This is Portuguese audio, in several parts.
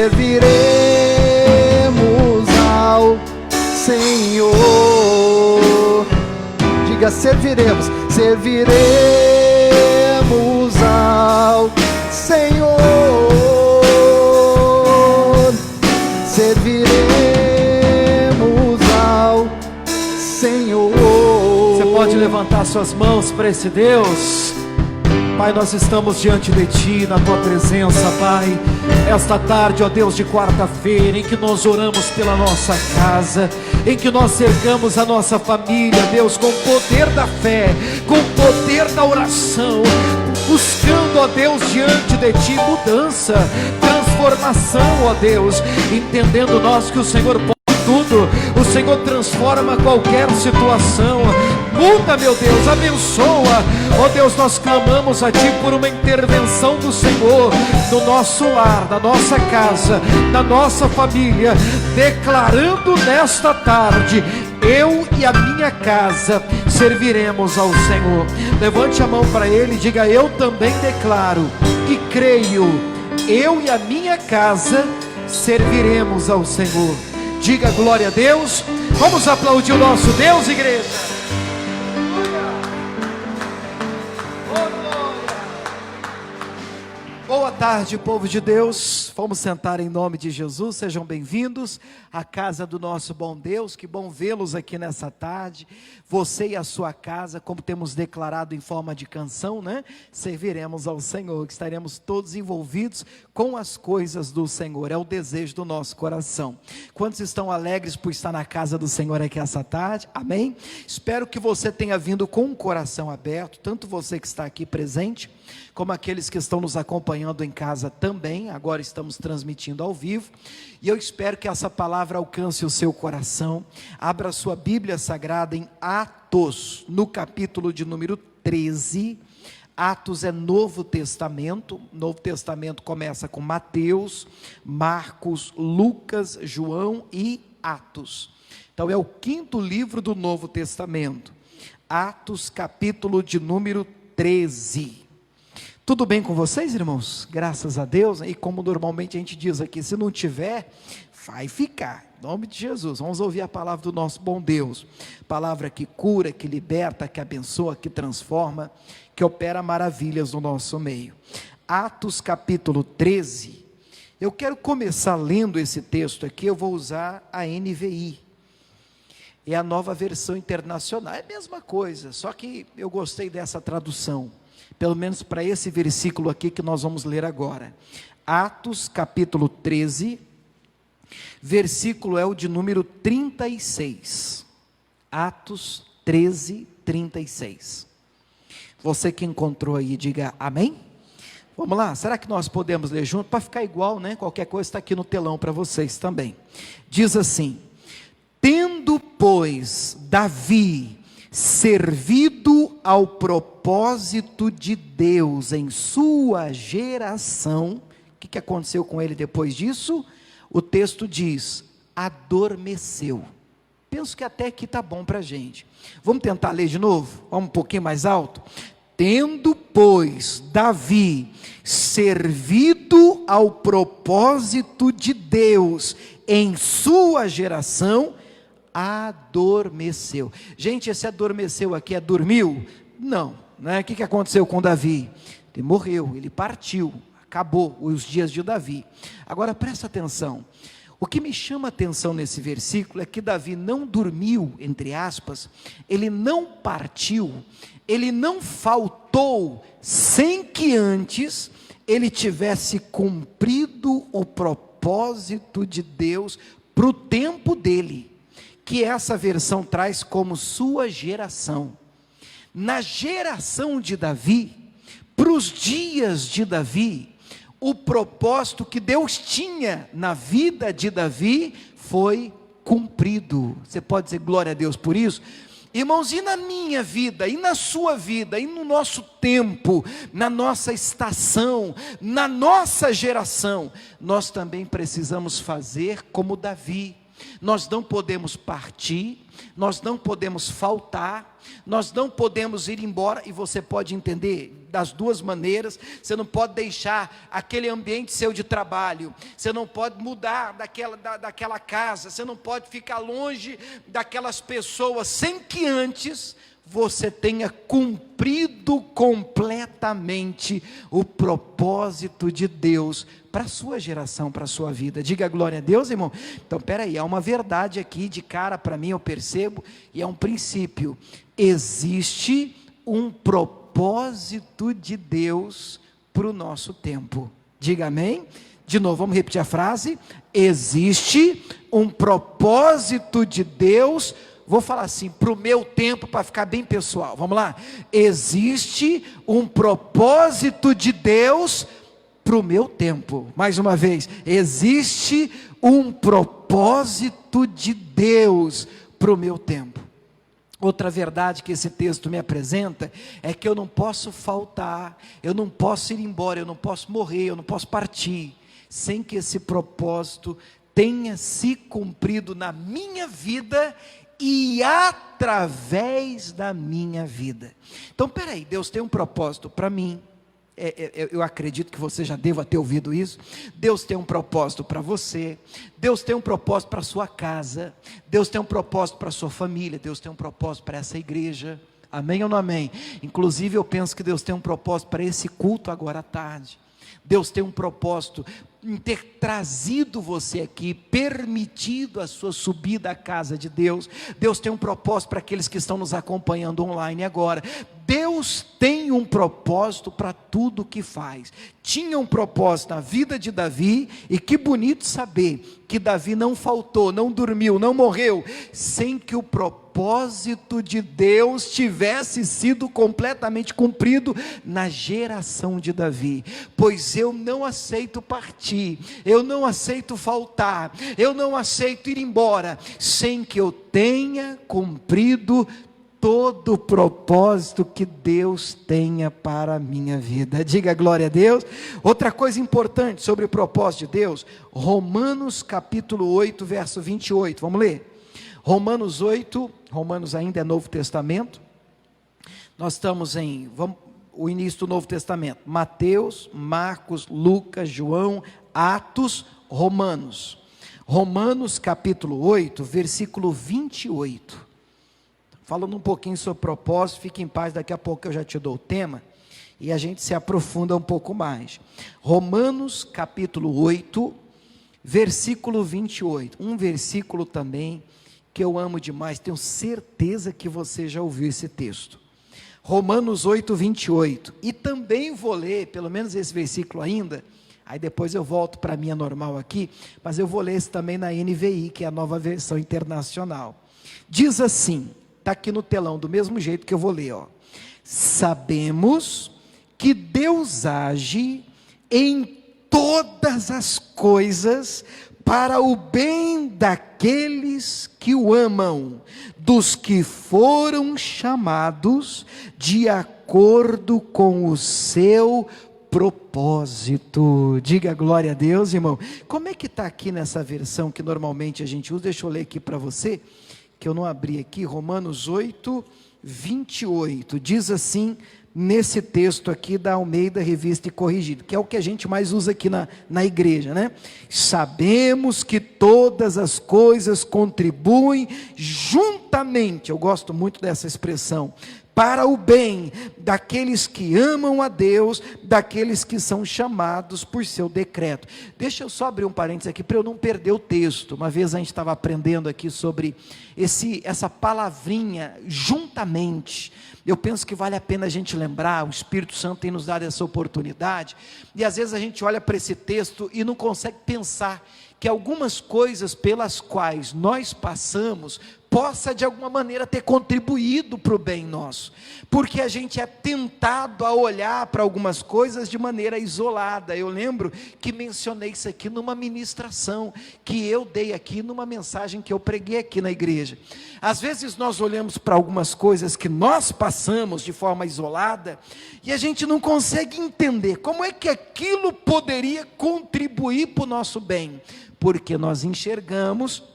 serviremos ao Senhor. Diga: serviremos, serviremos ao Senhor, serviremos ao Senhor. Você pode levantar suas mãos para esse Deus. Pai, nós estamos diante de Ti, na Tua presença, Pai, esta tarde, ó Deus, de quarta-feira, em que nós oramos pela nossa casa, em que nós cercamos a nossa família, Deus, com o poder da fé, com o poder da oração, buscando, ó Deus, diante de Ti mudança, transformação, ó Deus, entendendo nós que o Senhor pode tudo, o Senhor transforma qualquer situação. Muda, meu Deus, abençoa, ó Deus, nós clamamos a Ti por uma intervenção do Senhor no nosso lar, na nossa casa, na nossa família, declarando nesta tarde: eu e a minha casa serviremos ao Senhor. Levante a mão para Ele e diga: eu também declaro e creio, eu e a minha casa serviremos ao Senhor. Diga glória a Deus. Vamos aplaudir o nosso Deus, igreja. Boa tarde, povo de Deus. Vamos sentar em nome de Jesus. Sejam bem-vindos à casa do nosso bom Deus. Que bom vê-los aqui nessa tarde. Você e a sua casa, como temos declarado em forma de canção, né? Serviremos ao Senhor, que estaremos todos envolvidos com as coisas do Senhor. É o desejo do nosso coração. Quantos estão alegres por estar na casa do Senhor aqui essa tarde? Amém? Espero que você tenha vindo com o coração aberto, tanto você que está aqui presente, como aqueles que estão nos acompanhando em casa também. Agora estamos transmitindo ao vivo, e eu espero que essa palavra alcance o seu coração. Abra sua Bíblia Sagrada em Atos, no capítulo de número 13, Atos é Novo Testamento. Novo Testamento começa com Mateus, Marcos, Lucas, João e Atos. Então é o quinto livro do Novo Testamento. Atos, capítulo de número 13. Tudo bem com vocês, irmãos? Graças a Deus. E como normalmente a gente diz aqui, se não tiver, vai ficar. Em nome de Jesus, vamos ouvir a palavra do nosso bom Deus. Palavra que cura, que liberta, que abençoa, que transforma, que opera maravilhas no nosso meio. Atos capítulo 13. Eu quero começar lendo esse texto aqui. Eu vou usar a NVI. É a Nova Versão Internacional. É a mesma coisa, só que eu gostei dessa tradução. Pelo menos para esse versículo aqui que nós vamos ler agora. Atos capítulo 13, versículo é o de número 36. Atos 13, 36. Você que encontrou aí, diga amém. Vamos lá, será que nós podemos ler junto? Para ficar igual, né? Qualquer coisa está aqui no telão para vocês também. Diz assim: tendo, pois, Davi servido ao propósito de Deus em sua geração. O que aconteceu com ele depois disso? O texto diz: adormeceu. Penso que até aqui está bom para a gente. Vamos tentar ler de novo? Vamos um pouquinho mais alto? Tendo, pois, Davi servido ao propósito de Deus em sua geração, adormeceu. Gente, esse adormeceu aqui é dormiu? Não, né? O que aconteceu com Davi? Ele morreu, ele partiu, acabou os dias de Davi. Agora presta atenção, o que me chama a atenção nesse versículo é que Davi não dormiu, entre aspas, ele não partiu, ele não faltou, sem que antes ele tivesse cumprido o propósito de Deus para o tempo dele, que essa versão traz como sua geração. Na geração de Davi, para os dias de Davi, o propósito que Deus tinha na vida de Davi foi cumprido. Você pode dizer glória a Deus por isso? Irmãos, e na minha vida, e na sua vida, e no nosso tempo, na nossa estação, na nossa geração, nós também precisamos fazer como Davi. nós não podemos partir, nós não podemos faltar, nós não podemos ir embora, e você pode entender das duas maneiras. Você não pode deixar aquele ambiente seu de trabalho, você não pode mudar daquela casa, você não pode ficar longe daquelas pessoas, sem que antes você tenha cumprido completamente o propósito de Deus para a sua geração, para a sua vida. Diga glória a Deus, irmão. Então, peraí, há uma verdade aqui de cara para mim, eu percebo, e é um princípio. Existe um propósito de Deus para o nosso tempo. Diga amém. De novo, vamos repetir a frase. Existe um propósito de Deus, vou falar assim, para o meu tempo, para ficar bem pessoal, vamos lá. Existe um propósito de Deus para o meu tempo. Mais uma vez, existe um propósito de Deus para o meu tempo. Outra verdade que esse texto me apresenta é que eu não posso faltar, eu não posso ir embora, eu não posso morrer, eu não posso partir, sem que esse propósito tenha se cumprido na minha vida e através da minha vida. Então, peraí, Deus tem um propósito para mim. Eu acredito que você já deva ter ouvido isso. Deus tem um propósito para você, Deus tem um propósito para a sua casa, Deus tem um propósito para a sua família, Deus tem um propósito para essa igreja. Amém ou não amém? Inclusive eu penso que Deus tem um propósito para esse culto agora à tarde. Deus tem um propósito em ter trazido você aqui, permitido a sua subida à casa de Deus. Deus tem um propósito para aqueles que estão nos acompanhando online agora. Deus tem um propósito para tudo o que faz. Tinha um propósito na vida de Davi, e que bonito saber que Davi não faltou, não dormiu, não morreu, sem que o propósito de Deus tivesse sido completamente cumprido na geração de Davi. Pois eu não aceito partir, eu não aceito faltar, eu não aceito ir embora, sem que eu tenha cumprido todo o propósito que Deus tenha para a minha vida. Diga glória a Deus. Outra coisa importante sobre o propósito de Deus, Romanos capítulo 8, verso 28, vamos ler? Romanos 8, Romanos ainda é Novo Testamento, nós estamos o início do Novo Testamento, Mateus, Marcos, Lucas, João, Atos, Romanos. Romanos capítulo 8, versículo 28, falando um pouquinho sobre propósito. Fique em paz, daqui a pouco eu já te dou o tema, e a gente se aprofunda um pouco mais. Romanos capítulo 8, versículo 28, um versículo também que eu amo demais, tenho certeza que você já ouviu esse texto. Romanos 8, 28, e também vou ler, pelo menos esse versículo ainda, aí depois eu volto para a minha normal aqui, mas eu vou ler esse também na NVI, que é a nova versão internacional. Diz assim, está aqui no telão, do mesmo jeito que eu vou ler, ó. Sabemos que Deus age em todas as coisas para o bem daqueles que o amam, dos que foram chamados de acordo com o seu propósito. Diga glória a Deus, irmão. Como é que está aqui nessa versão que normalmente a gente usa? Deixa eu ler aqui para você, que eu não abri aqui. Romanos 8, 28, diz assim, nesse texto aqui da Almeida Revista e Corrigida, que é o que a gente mais usa aqui na igreja, né? Sabemos que todas as coisas contribuem juntamente, eu gosto muito dessa expressão, para o bem daqueles que amam a Deus, daqueles que são chamados por seu decreto. Deixa eu só abrir um parênteses aqui, para eu não perder o texto. Uma vez a gente estava aprendendo aqui sobre essa palavrinha, juntamente. Eu penso que vale a pena a gente lembrar, o Espírito Santo tem nos dado essa oportunidade, e às vezes a gente olha para esse texto e não consegue pensar que algumas coisas pelas quais nós passamos, possa de alguma maneira ter contribuído para o bem nosso, porque a gente é tentado a olhar para algumas coisas de maneira isolada. Eu lembro que mencionei isso aqui numa ministração, que eu dei aqui numa mensagem que eu preguei aqui na igreja. Às vezes nós olhamos para algumas coisas que nós passamos de forma isolada, e a gente não consegue entender, como é que aquilo poderia contribuir para o nosso bem, porque nós enxergamos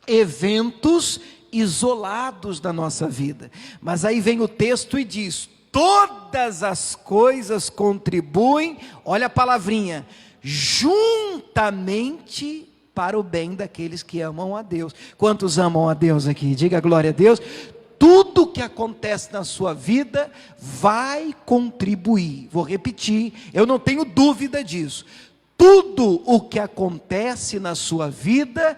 eventos isolados da nossa vida. Mas aí vem o texto e diz: todas as coisas contribuem, olha a palavrinha, juntamente para o bem daqueles que amam a Deus. Quantos amam a Deus aqui? Diga glória a Deus. Tudo que acontece na sua vida vai contribuir. Vou repetir, eu não tenho dúvida disso. Tudo o que acontece na sua vida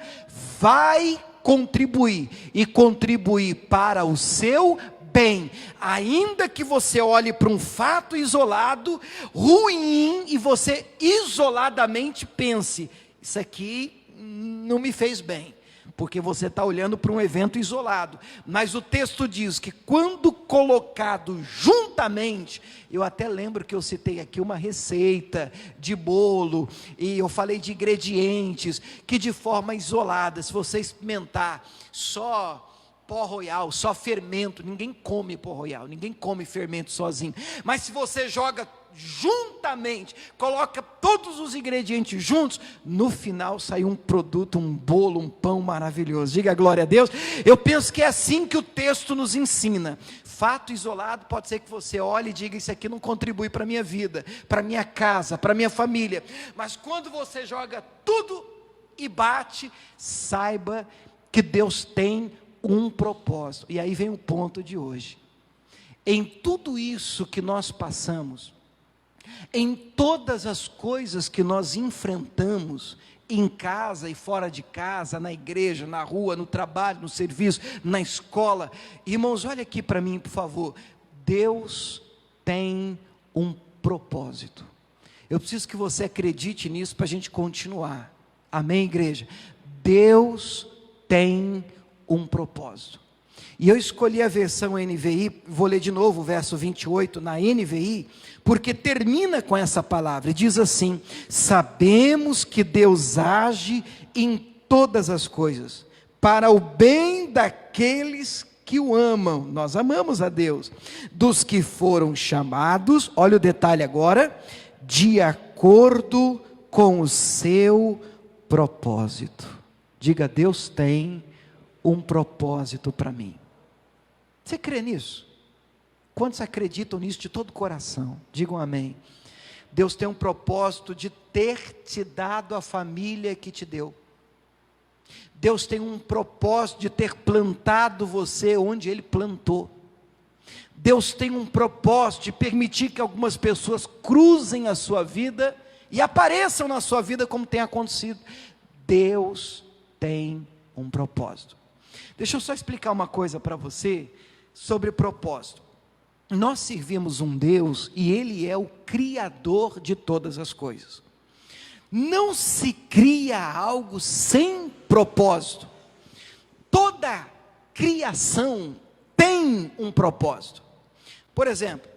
vai contribuir, e contribuir para o seu bem, ainda que você olhe para um fato isolado, ruim, e você isoladamente pense: isso aqui não me fez bem, porque você está olhando para um evento isolado. Mas o texto diz que quando colocado juntamente, eu até lembro que eu citei aqui uma receita de bolo, e eu falei de ingredientes, que de forma isolada, se você experimentar só pó royal, só fermento, ninguém come pó royal, ninguém come fermento sozinho, mas se você joga juntamente, coloca todos os ingredientes juntos, no final sai um produto, um bolo, um pão maravilhoso. Diga glória a Deus. Eu penso que é assim que o texto nos ensina. Fato isolado, pode ser que você olhe e diga: isso aqui não contribui para a minha vida, para a minha casa, para a minha família. Mas quando você joga tudo e bate, saiba que Deus tem um propósito. E aí vem o ponto de hoje. Em tudo isso que nós passamos, em todas as coisas que nós enfrentamos, em casa e fora de casa, na igreja, na rua, no trabalho, no serviço, na escola, irmãos, olha aqui para mim, por favor. Deus tem um propósito. Eu preciso que você acredite nisso para a gente continuar. Amém, igreja? Deus tem um propósito. E eu escolhi a versão NVI, vou ler de novo o verso 28 na NVI, porque termina com essa palavra, e diz assim: sabemos que Deus age em todas as coisas, para o bem daqueles que o amam. Nós amamos a Deus, dos que foram chamados, olha o detalhe agora, de acordo com o seu propósito. Diga: Deus tem um propósito para mim. Você crê nisso? Quantos acreditam nisso de todo o coração? Digam amém. Deus tem um propósito de ter te dado a família que te deu. Deus tem um propósito de ter plantado você onde Ele plantou. Deus tem um propósito de permitir que algumas pessoas cruzem a sua vida e apareçam na sua vida como tem acontecido. Deus tem um propósito. Deixa eu só explicar uma coisa para você sobre propósito. Nós servimos um Deus e Ele é o Criador de todas as coisas. Não se cria algo sem propósito. Toda criação tem um propósito. Por exemplo,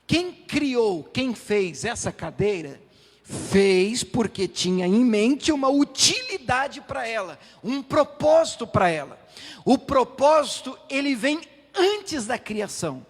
quem criou, quem fez essa cadeira, fez porque tinha em mente uma utilidade para ela, um propósito para ela. O propósito, ele vem antes da criação.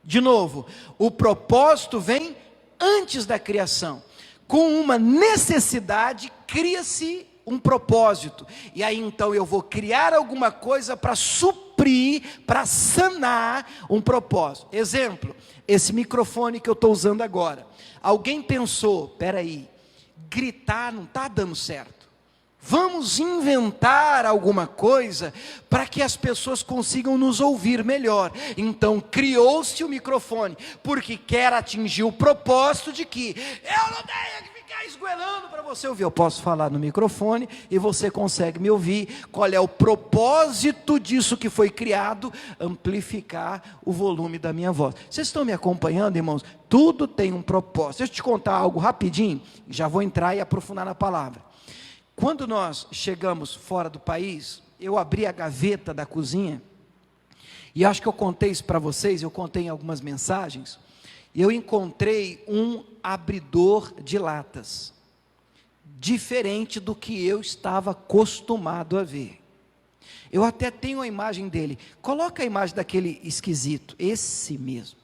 De novo, o propósito vem antes da criação. Com uma necessidade, cria-se um propósito. E aí então eu vou criar alguma coisa para suprir, para sanar um propósito. Exemplo, esse microfone que eu estou usando agora. Alguém pensou: peraí, gritar não está dando certo. Vamos inventar alguma coisa para que as pessoas consigam nos ouvir melhor. Então criou-se o microfone, porque quer atingir o propósito de que eu não tenho que ficar esgoelando para você ouvir. Eu posso falar no microfone e você consegue me ouvir. Qual é o propósito disso que foi criado? Amplificar o volume da minha voz. Vocês estão me acompanhando, irmãos? Tudo tem um propósito. Deixa eu te contar algo rapidinho, já vou entrar e aprofundar na palavra. Quando nós chegamos fora do país, eu abri a gaveta da cozinha, e acho que eu contei isso para vocês, eu contei em algumas mensagens, e eu encontrei um abridor de latas, diferente do que eu estava acostumado a ver. Eu até tenho a imagem dele, coloca a imagem daquele esquisito, esse mesmo.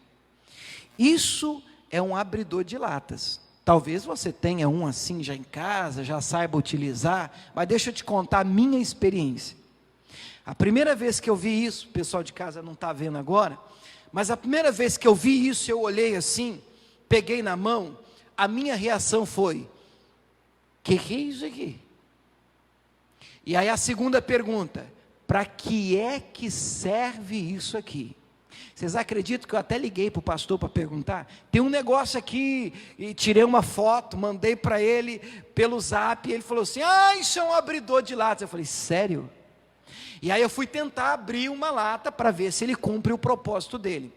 Isso é um abridor de latas. Talvez você tenha um assim já em casa, já saiba utilizar, mas deixa eu te contar a minha experiência. A primeira vez que eu vi isso, o pessoal de casa não está vendo agora, mas a primeira vez que eu vi isso, eu olhei assim, peguei na mão, a minha reação foi: que é isso aqui? E aí a segunda pergunta: para que é que serve isso aqui? Vocês acreditam que eu até liguei para o pastor para perguntar? Tem um negócio aqui, e tirei uma foto, mandei para ele pelo zap, e ele falou assim: isso é um abridor de latas. Eu falei: sério? E aí eu fui tentar abrir uma lata para ver se ele cumpre o propósito dele.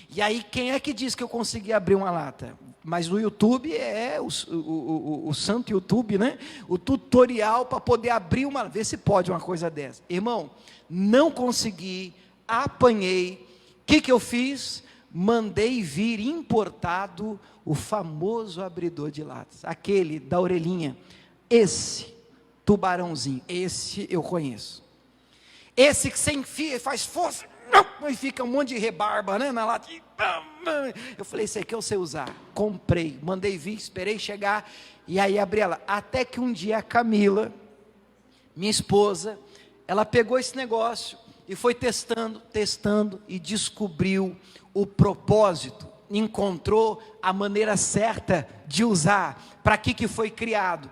E aí quem é que diz que eu consegui abrir uma lata? Mas no YouTube o santo YouTube, né? O tutorial para poder abrir uma, ver se pode uma coisa dessa. Irmão, não consegui, apanhei. O que eu fiz? Mandei vir importado o famoso abridor de latas, aquele da orelhinha, esse tubarãozinho, esse eu conheço. Esse que você enfia, faz força, e fica um monte de rebarba, né, na lata. Eu falei: esse aqui eu sei usar. Comprei, mandei vir, esperei chegar, e aí abri ela. Até que um dia a Camila, minha esposa, ela pegou esse negócio e foi testando, e descobriu o propósito, encontrou a maneira certa de usar, para que foi criado.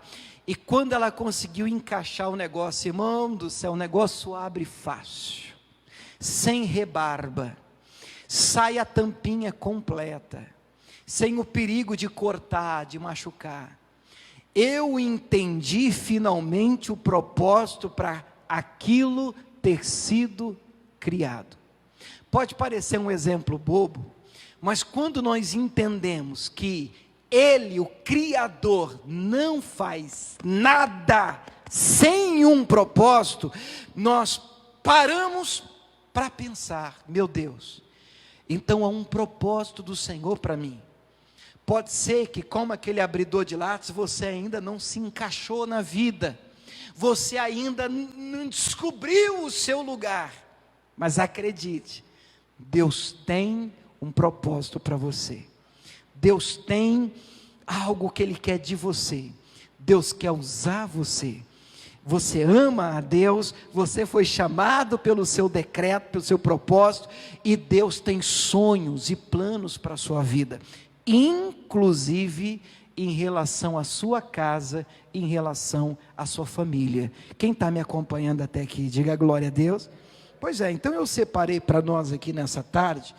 E quando ela conseguiu encaixar o negócio, irmão do céu, o negócio abre fácil, sem rebarba, sai a tampinha completa, sem o perigo de cortar, de machucar. Eu entendi finalmente o propósito para aquilo ter sido criado. Pode parecer um exemplo bobo, mas quando nós entendemos que Ele, o Criador, não faz nada sem um propósito, nós paramos para pensar: meu Deus, então há um propósito do Senhor para mim. Pode ser que, como aquele abridor de latas, você ainda não se encaixou na vida, você ainda não descobriu o seu lugar, mas acredite, Deus tem um propósito para você. Deus tem algo que Ele quer de você. Deus quer usar você. Você ama a Deus, você foi chamado pelo seu decreto, pelo seu propósito, e Deus tem sonhos e planos para a sua vida, inclusive em relação à sua casa, em relação à sua família. Quem está me acompanhando até aqui, diga glória a Deus. Pois é, então eu separei para nós aqui nessa tarde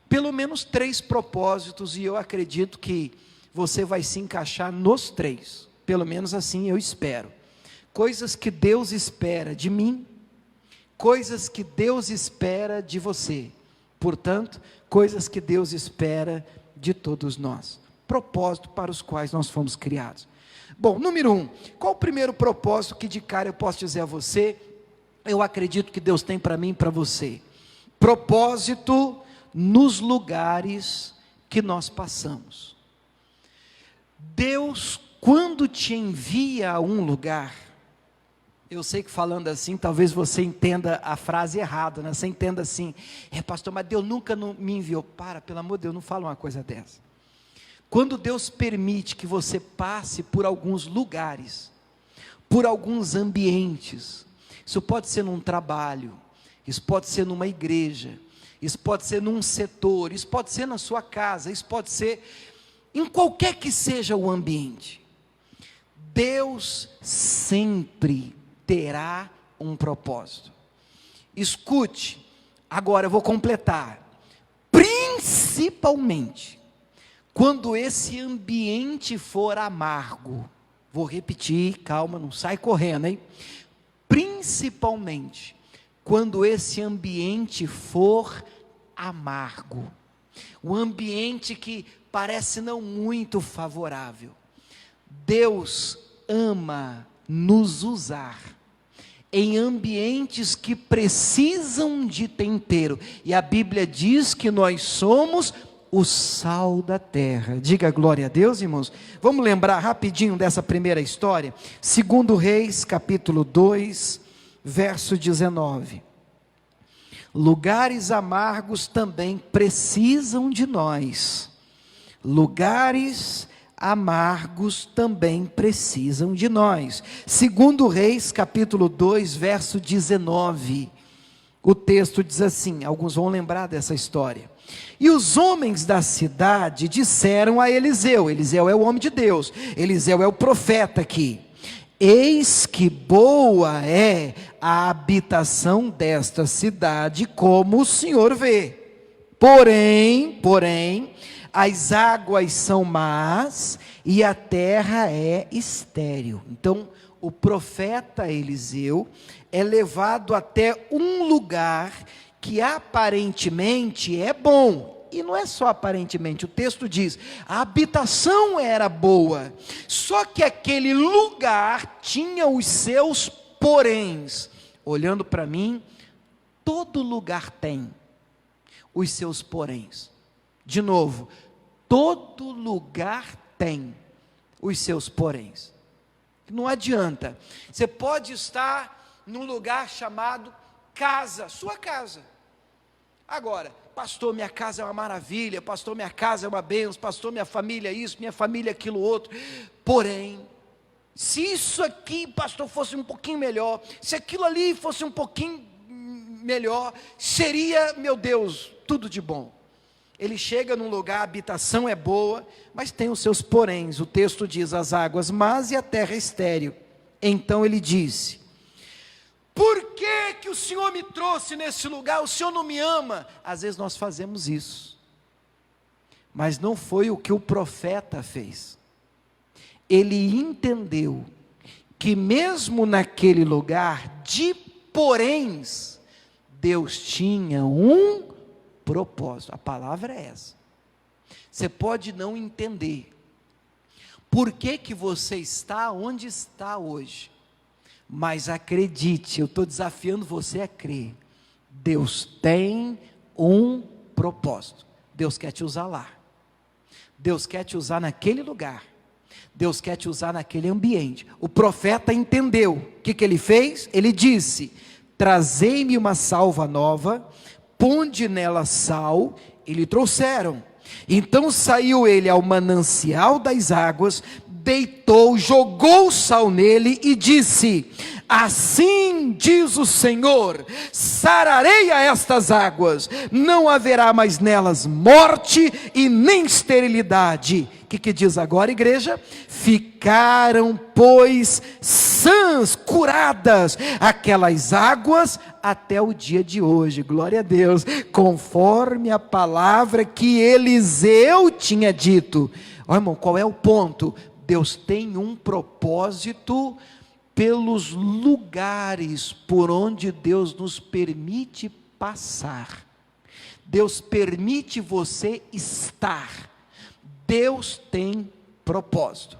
pelo menos 3 propósitos, e eu acredito que você vai se encaixar nos 3, pelo menos assim eu espero. Coisas que Deus espera de mim, coisas que Deus espera de você, portanto, coisas que Deus espera de todos nós, propósito para os quais nós fomos criados. Bom, número 1, qual o primeiro propósito que de cara eu posso dizer a você? Eu acredito que Deus tem para mim e para você. Propósito nos lugares que nós passamos. Deus, quando te envia a um lugar, eu sei que falando assim, talvez você entenda a frase errada, né? Você entenda assim: pastor, mas Deus nunca me enviou. Pelo amor de Deus, não fala uma coisa dessa. Quando Deus permite que você passe por alguns lugares, por alguns ambientes, isso pode ser num trabalho, isso pode ser numa igreja, isso pode ser num setor, isso pode ser na sua casa, isso pode ser em qualquer que seja o ambiente. Deus sempre terá um propósito. Escute, agora eu vou completar. Principalmente quando esse ambiente for amargo. Vou repetir, calma, não sai correndo, hein? Principalmente quando esse ambiente for amargo, um ambiente que parece não muito favorável. Deus ama nos usar em ambientes que precisam de tempero, e a Bíblia diz que nós somos o sal da terra. Diga glória a Deus, irmãos. Vamos lembrar rapidinho dessa primeira história, 2 Reis, capítulo 2, verso 19. Lugares amargos também precisam de nós. Lugares amargos também precisam de nós. 2 Reis, capítulo 2, verso 19. O texto diz assim, alguns vão lembrar dessa história. E os homens da cidade disseram a Eliseu, Eliseu é o homem de Deus, Eliseu é o profeta aqui: eis que boa é a habitação desta cidade, como o Senhor vê. Porém, as águas são más e a terra é estéril. Então, o profeta Eliseu é levado até um lugar que aparentemente é bom. E não é só aparentemente, o texto diz, a habitação era boa, só que aquele lugar tinha os seus poréns. Olhando para mim, todo lugar tem os seus poréns. De novo, todo lugar tem os seus poréns. Não adianta, você pode estar num lugar chamado casa, sua casa. Agora, pastor, minha casa é uma maravilha, pastor, minha casa é uma bênção, pastor, minha família é isso, minha família é aquilo outro. Porém, se isso aqui, pastor, fosse um pouquinho melhor, se aquilo ali fosse um pouquinho melhor, seria, meu Deus, tudo de bom. Ele chega num lugar, a habitação é boa, mas tem os seus poréns. O texto diz, as águas más e a terra estéril. Então ele disse: por que o Senhor me trouxe nesse lugar? O Senhor não me ama? Às vezes nós fazemos isso, mas não foi o que o profeta fez. Ele entendeu que mesmo naquele lugar de poréns, Deus tinha um propósito. A palavra é essa. Você pode não entender por que você está onde está hoje, mas acredite, eu estou desafiando você a crer. Deus tem um propósito. Deus quer te usar lá. Deus quer te usar naquele lugar. Deus quer te usar naquele ambiente. O profeta entendeu. O que ele fez? Ele disse: trazei-me uma salva nova, ponde nela sal, e lhe trouxeram. Então saiu ele ao manancial das águas, deitou, jogou o sal nele e disse: assim diz o Senhor, sararei a estas águas, não haverá mais nelas morte e nem esterilidade. O que diz agora, igreja? Ficaram, pois, sãs, curadas, aquelas águas até o dia de hoje. Glória a Deus, conforme a palavra que Eliseu tinha dito. Ó, irmão, qual é o ponto? Deus tem um propósito pelos lugares por onde Deus nos permite passar. Deus permite você estar. Deus tem propósito.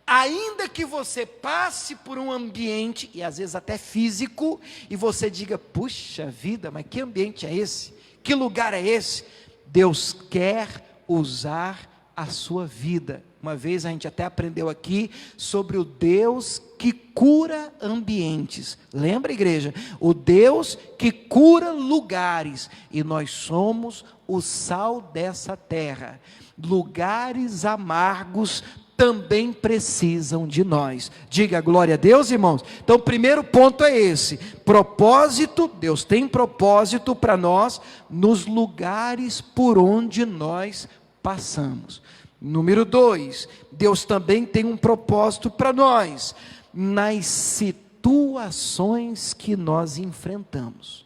Ainda que você passe por um ambiente, e às vezes até físico, e você diga: puxa vida, mas que ambiente é esse? Que lugar é esse? Deus quer usar a sua vida. Uma vez a gente até aprendeu aqui sobre o Deus que cura ambientes. Lembra, igreja? O Deus que cura lugares. E nós somos o sal dessa terra. Lugares amargos também precisam de nós. Diga glória a Deus, irmãos. Então o primeiro ponto é esse: propósito. Deus tem propósito para nós nos lugares por onde nós passamos. Número 2, Deus também tem um propósito para nós nas situações que nós enfrentamos.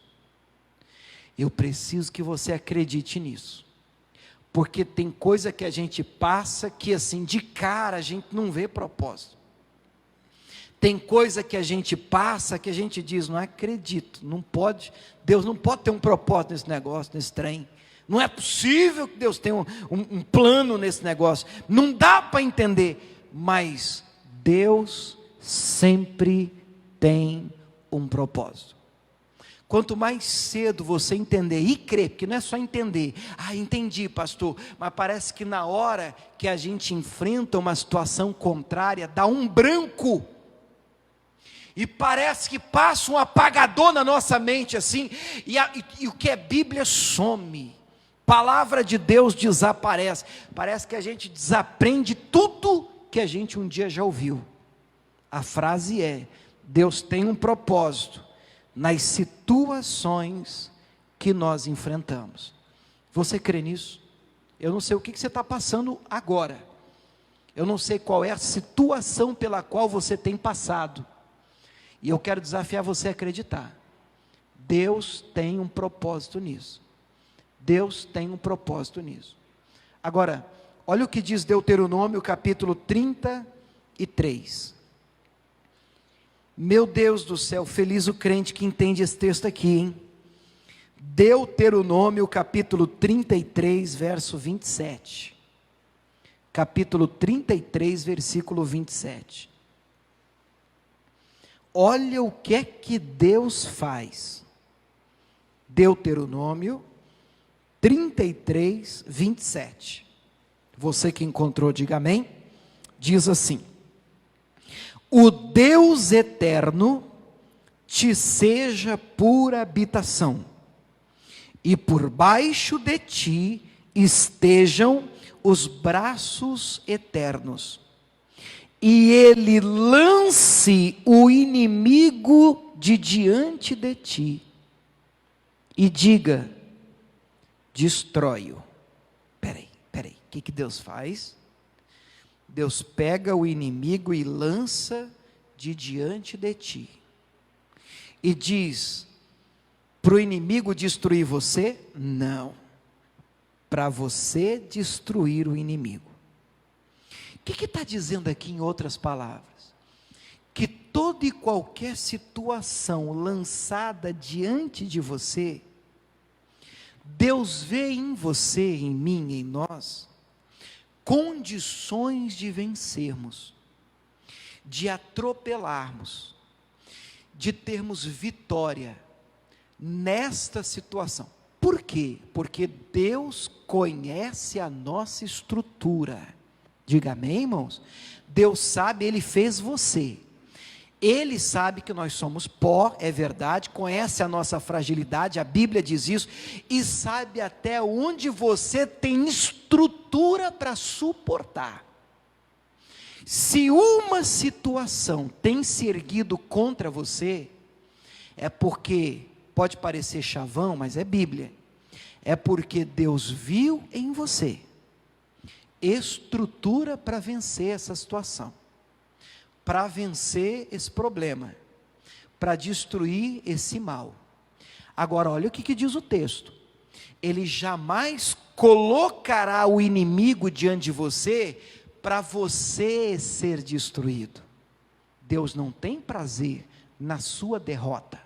Eu preciso que você acredite nisso, porque tem coisa que a gente passa que assim, de cara a gente não vê propósito. Tem coisa que a gente passa que a gente diz: não acredito, não pode, Deus não pode ter um propósito nesse negócio, nesse trem. Não é possível que Deus tenha um plano nesse negócio. Não dá para entender. Mas Deus sempre tem um propósito. Quanto mais cedo você entender e crer, porque não é só entender. Ah, entendi, pastor, mas parece que na hora que a gente enfrenta uma situação contrária, dá um branco. E parece que passa um apagador na nossa mente assim, e o que é Bíblia some. Palavra de Deus desaparece. Parece que a gente desaprende tudo que a gente um dia já ouviu. A frase é: Deus tem um propósito nas situações que nós enfrentamos. Você crê nisso? Eu não sei o que você está passando agora. Eu não sei qual é a situação pela qual você tem passado. E eu quero desafiar você a acreditar. Deus tem um propósito nisso. Deus tem um propósito nisso. Agora, olha o que diz Deuteronômio, capítulo 33. Meu Deus do céu, feliz o crente que entende esse texto aqui, hein? Deuteronômio, capítulo 33, verso 27. Capítulo 33, versículo 27. Olha o que é que Deus faz. Deuteronômio 33, 27. Você que encontrou, diga amém. Diz assim: o Deus eterno te seja por habitação, e por baixo de ti estejam os braços eternos, e ele lance o inimigo de diante de ti, e diga: destrói-o. Peraí, o que Deus faz? Deus pega o inimigo e lança de diante de ti, e diz: para o inimigo destruir você? Não, para você destruir o inimigo. O que está dizendo aqui em outras palavras? Que toda e qualquer situação lançada diante de você, Deus vê em você, em mim, em nós, condições de vencermos, de atropelarmos, de termos vitória nesta situação. Por quê? Porque Deus conhece a nossa estrutura. Diga amém, irmãos? Deus sabe, Ele fez você. Ele sabe que nós somos pó, é verdade, conhece a nossa fragilidade, a Bíblia diz isso, e sabe até onde você tem estrutura para suportar. Se uma situação tem se erguido contra você, é porque, pode parecer chavão, mas é Bíblia, é porque Deus viu em você estrutura para vencer essa situação, para vencer esse problema, para destruir esse mal. Agora, olha o que diz o texto: Ele jamais colocará o inimigo diante de você, para você ser destruído. Deus não tem prazer na sua derrota,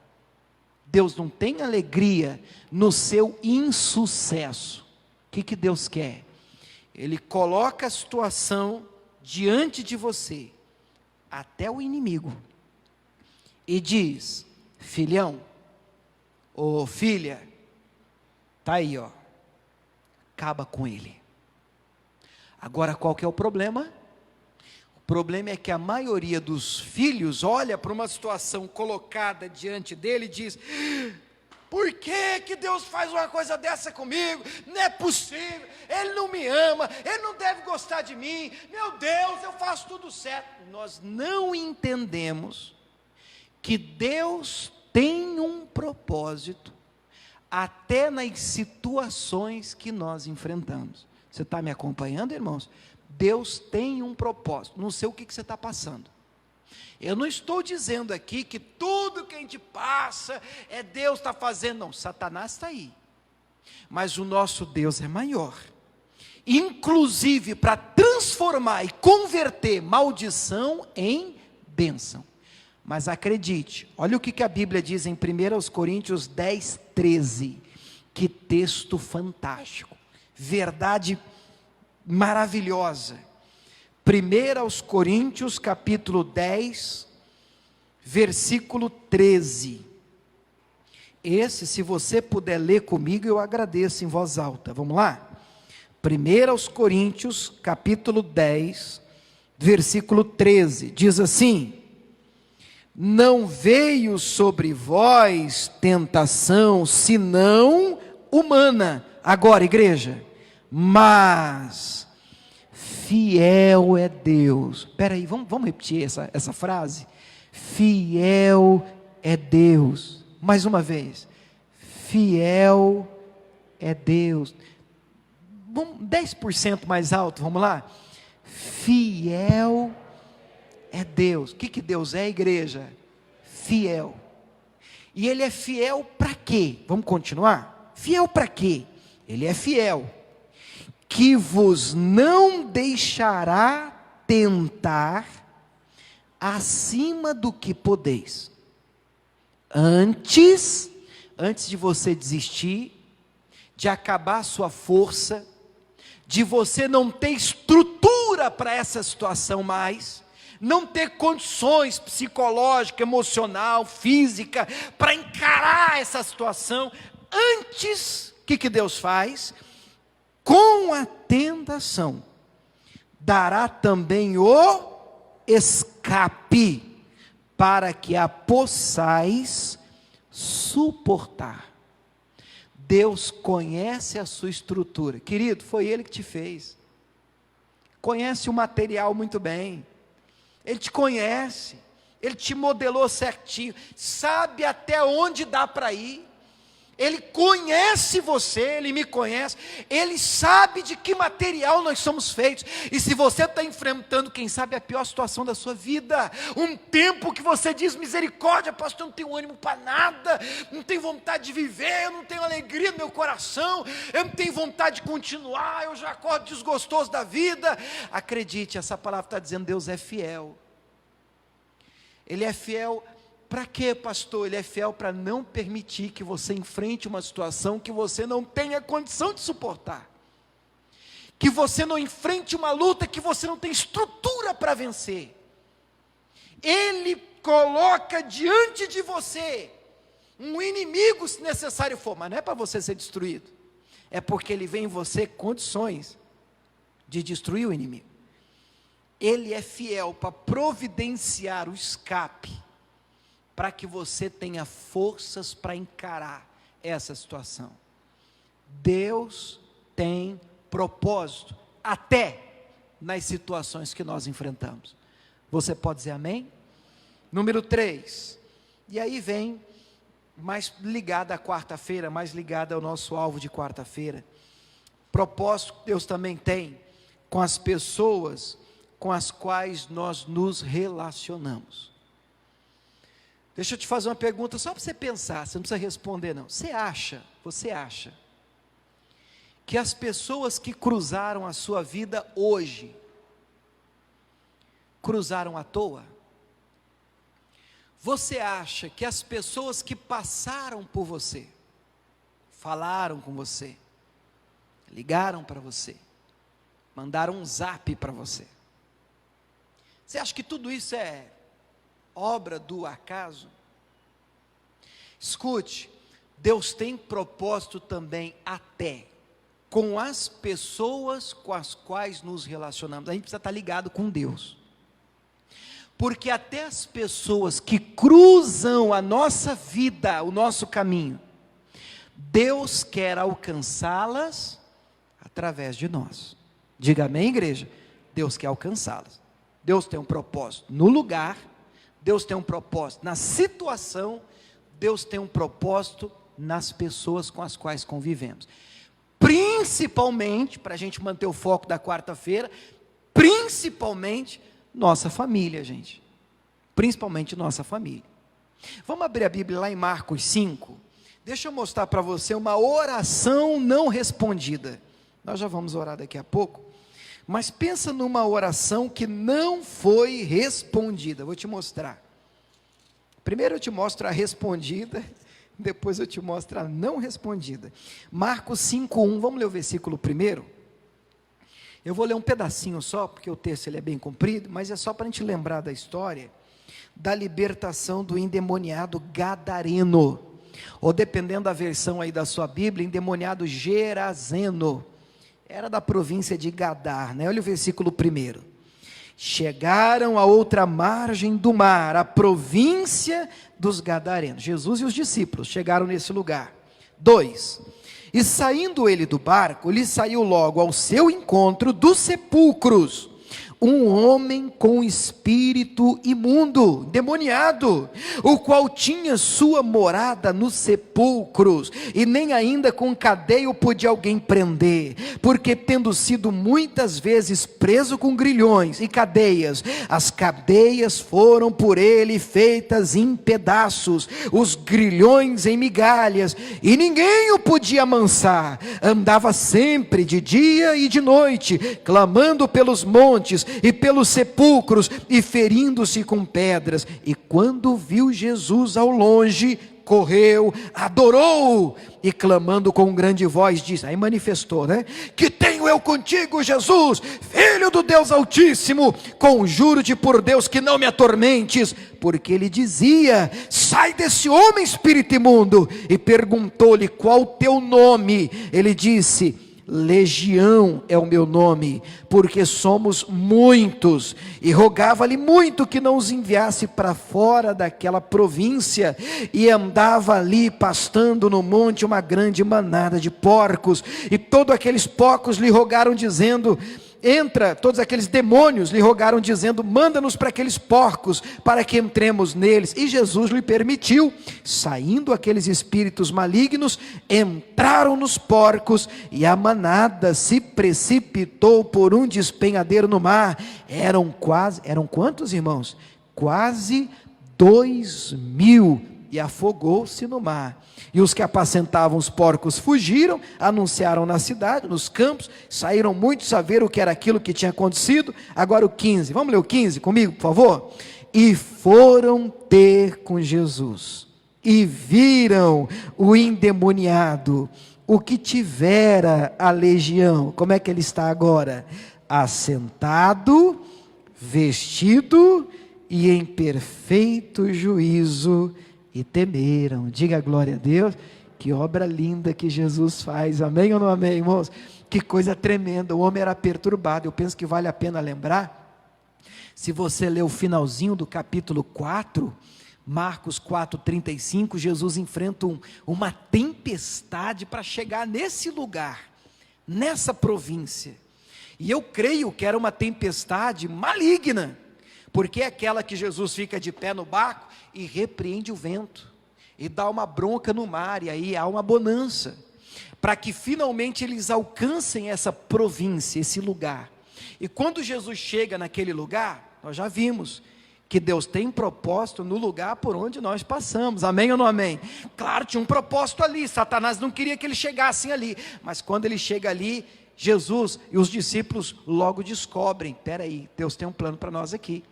Deus não tem alegria no seu insucesso. O que Deus quer? Ele coloca a situação diante de você, até o inimigo, e diz: filhão, ou filha, está aí, ó, acaba com ele. Agora, qual que é o problema? O problema é que a maioria dos filhos olha para uma situação colocada diante dele e diz: por que Deus faz uma coisa dessa comigo? Não é possível, Ele não me ama, Ele não deve gostar de mim, meu Deus, eu faço tudo certo. Nós não entendemos que Deus tem um propósito, até nas situações que nós enfrentamos. Você está me acompanhando, irmãos? Deus tem um propósito, não sei o que você está passando. Eu não estou dizendo aqui que tudo que a gente passa é Deus está fazendo, não, Satanás está aí, mas o nosso Deus é maior, inclusive para transformar e converter maldição em bênção. Mas acredite, olha o que a Bíblia diz em 1 Coríntios 10, 13, que texto fantástico, verdade maravilhosa. 1 Coríntios capítulo 10, versículo 13, esse, se você puder ler comigo, eu agradeço em voz alta. Vamos lá? 1 Coríntios capítulo 10, versículo 13, diz assim: não veio sobre vós tentação, senão humana. Agora, igreja, mas fiel é Deus. Espera aí, vamos repetir essa frase? Fiel é Deus. Mais uma vez. Fiel é Deus. 10% mais alto, vamos lá? Fiel é Deus. O que Deus é, igreja? Fiel. E Ele é fiel para quê? Vamos continuar? Fiel para quê? Ele é fiel. Que vos não deixará tentar acima do que podeis. Antes de você desistir, de acabar a sua força, de você não ter estrutura para essa situação mais, não ter condições psicológica, emocional, física, para encarar essa situação, antes, o que Deus faz? Com a tentação, dará também o escape, para que a possais suportar. Deus conhece a sua estrutura. Querido, foi Ele que te fez. Conhece o material muito bem. Ele te conhece. Ele te modelou certinho. Sabe até onde dá para ir. Ele conhece você, Ele me conhece, Ele sabe de que material nós somos feitos. E se você está enfrentando, quem sabe, a pior situação da sua vida, um tempo que você diz: misericórdia, pastor, eu não tenho ânimo para nada, não tenho vontade de viver, eu não tenho alegria no meu coração, eu não tenho vontade de continuar, eu já acordo desgostoso da vida. Acredite, essa palavra está dizendo: Deus é fiel. Ele é fiel. Para quê, pastor? Ele é fiel para não permitir que você enfrente uma situação que você não tenha condição de suportar. Que você não enfrente uma luta que você não tem estrutura para vencer. Ele coloca diante de você um inimigo, se necessário for, mas não é para você ser destruído. É porque ele vê em você condições de destruir o inimigo. Ele é fiel para providenciar o escape, para que você tenha forças para encarar essa situação. Deus tem propósito, até nas situações que nós enfrentamos. Você pode dizer amém? Número 3, e aí vem, mais ligada à quarta-feira, mais ligada ao nosso alvo de quarta-feira. Propósito que Deus também tem com as pessoas com as quais nós nos relacionamos. Deixa eu te fazer uma pergunta, só para você pensar, você não precisa responder não. Você acha que as pessoas que cruzaram a sua vida hoje, cruzaram à toa? Você acha que as pessoas que passaram por você, falaram com você, ligaram para você, mandaram um zap para você, você acha que tudo isso é obra do acaso? Escute, Deus tem propósito também até com as pessoas com as quais nos relacionamos. A gente precisa estar ligado com Deus, porque até as pessoas que cruzam a nossa vida, o nosso caminho, Deus quer alcançá-las através de nós. Diga amém, igreja? Deus quer alcançá-las. Deus tem um propósito no lugar, Deus tem um propósito na situação, Deus tem um propósito nas pessoas com as quais convivemos. Principalmente, para a gente manter o foco da quarta-feira, principalmente nossa família, gente. Principalmente nossa família. Vamos abrir a Bíblia lá em Marcos 5. Deixa eu mostrar para você uma oração não respondida. Nós já vamos orar daqui a pouco. Mas pensa numa oração que não foi respondida. Vou te mostrar. Primeiro eu te mostro a respondida, depois eu te mostro a não respondida. Marcos 5:1, vamos ler o versículo primeiro? Eu vou ler um pedacinho só, porque o texto ele é bem comprido, mas é só para a gente lembrar da história, da libertação do endemoniado gadareno, ou dependendo da versão aí da sua Bíblia, endemoniado gerazeno. Era da província de Gadar, né? Olha o versículo 1. Chegaram a outra margem do mar, a província dos Gadarenos. Jesus e os discípulos chegaram nesse lugar. 2. E saindo ele do barco, lhe saiu logo ao seu encontro dos sepulcros um homem com espírito imundo, demoniado, o qual tinha sua morada nos sepulcros, e nem ainda com cadeia o podia alguém prender, porque tendo sido muitas vezes preso com grilhões e cadeias, as cadeias foram por ele feitas em pedaços, os grilhões em migalhas, e ninguém o podia amansar. Andava sempre de dia e de noite, clamando pelos montes e pelos sepulcros, e ferindo-se com pedras. E quando viu Jesus ao longe, correu, adorou, e clamando com grande voz, disse, aí manifestou, né? Que tenho eu contigo, Jesus, Filho do Deus Altíssimo, conjuro-te por Deus que não me atormentes, porque ele dizia, sai desse homem, espírito imundo. E perguntou-lhe, qual o teu nome? Ele disse, Legião é o meu nome, porque somos muitos, e rogava-lhe muito que não os enviasse para fora daquela província, e andava ali pastando no monte uma grande manada de porcos, e todos aqueles porcos lhe rogaram dizendo, todos aqueles demônios lhe rogaram dizendo, manda-nos para aqueles porcos, para que entremos neles, e Jesus lhe permitiu. Saindo aqueles espíritos malignos, entraram nos porcos, e a manada se precipitou por um despenhadeiro no mar. Eram quantos, irmãos? Quase 2.000, e afogou-se no mar. E os que apacentavam os porcos fugiram, anunciaram na cidade, nos campos, saíram muitos a ver o que era aquilo que tinha acontecido. Agora o 15, vamos ler o 15 comigo, por favor? E foram ter com Jesus, e viram o endemoniado, o que tivera a legião. Como é que ele está agora? Assentado, vestido e em perfeito juízo, e temeram. Diga glória a Deus. Que obra linda que Jesus faz, amém ou não amém, irmãos? Que coisa tremenda, o homem era perturbado. Eu penso que vale a pena lembrar, se você ler o finalzinho do capítulo 4, Marcos 4,35, Jesus enfrenta uma tempestade para chegar nesse lugar, nessa província, e eu creio que era uma tempestade maligna, porque é aquela que Jesus fica de pé no barco e repreende o vento, e dá uma bronca no mar, e aí há uma bonança, para que finalmente eles alcancem essa província, esse lugar. E quando Jesus chega naquele lugar, nós já vimos que Deus tem propósito no lugar por onde nós passamos, amém ou não amém? Claro, tinha um propósito ali, Satanás não queria que eles chegassem ali, mas quando ele chega ali, Jesus e os discípulos logo descobrem, peraí, Deus tem um plano para nós aqui.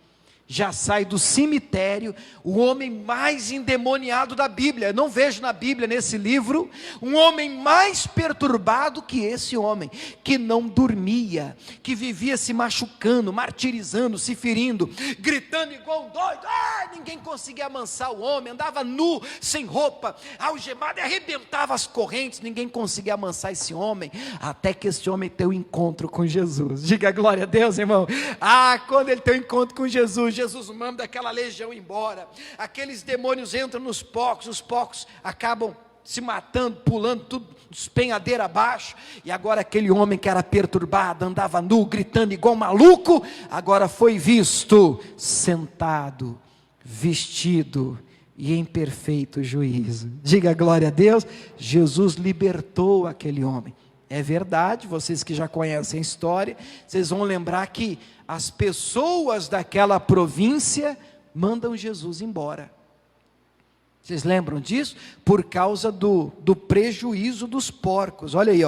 Já sai do cemitério o homem mais endemoniado da Bíblia. Eu não vejo na Bíblia, nesse livro, um homem mais perturbado que esse homem, que não dormia, que vivia se machucando, martirizando, se ferindo, gritando igual um doido. Ninguém conseguia amansar o homem, andava nu, sem roupa, algemado, e arrebentava as correntes, ninguém conseguia amansar esse homem, até que esse homem tem um encontro com Jesus. Diga glória a Deus, irmão. Quando ele tem um encontro com Jesus, Jesus manda aquela legião embora, aqueles demônios entram nos porcos, os porcos acabam se matando, pulando tudo, despenhadeira abaixo, e agora aquele homem que era perturbado, andava nu, gritando igual maluco, agora foi visto, sentado, vestido e em perfeito juízo. Diga glória a Deus. Jesus libertou aquele homem. É verdade, vocês que já conhecem a história, vocês vão lembrar que as pessoas daquela província mandam Jesus embora. Vocês lembram disso? Por causa do prejuízo dos porcos. Olha aí,